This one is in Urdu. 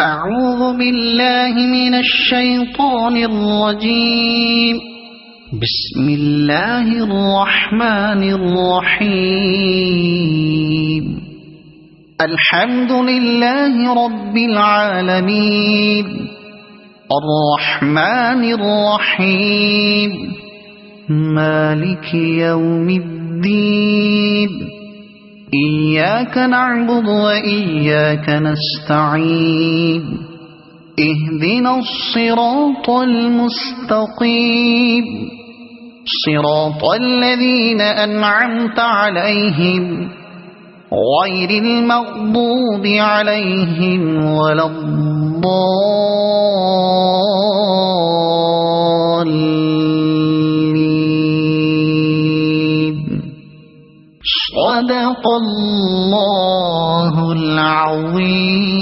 أعوذ بالله من الشيطان الرجيم. بسم الله الرحمن الرحيم. الحمد لله رب العالمين الرحمن الرحيم مالك يوم الدين إياك نعبد وإياك نستعين اهدنا الصراط المستقيم صراط الذين أنعمت عليهم غير المغضوب عليهم ولا الضالين. صدق الله العظيم.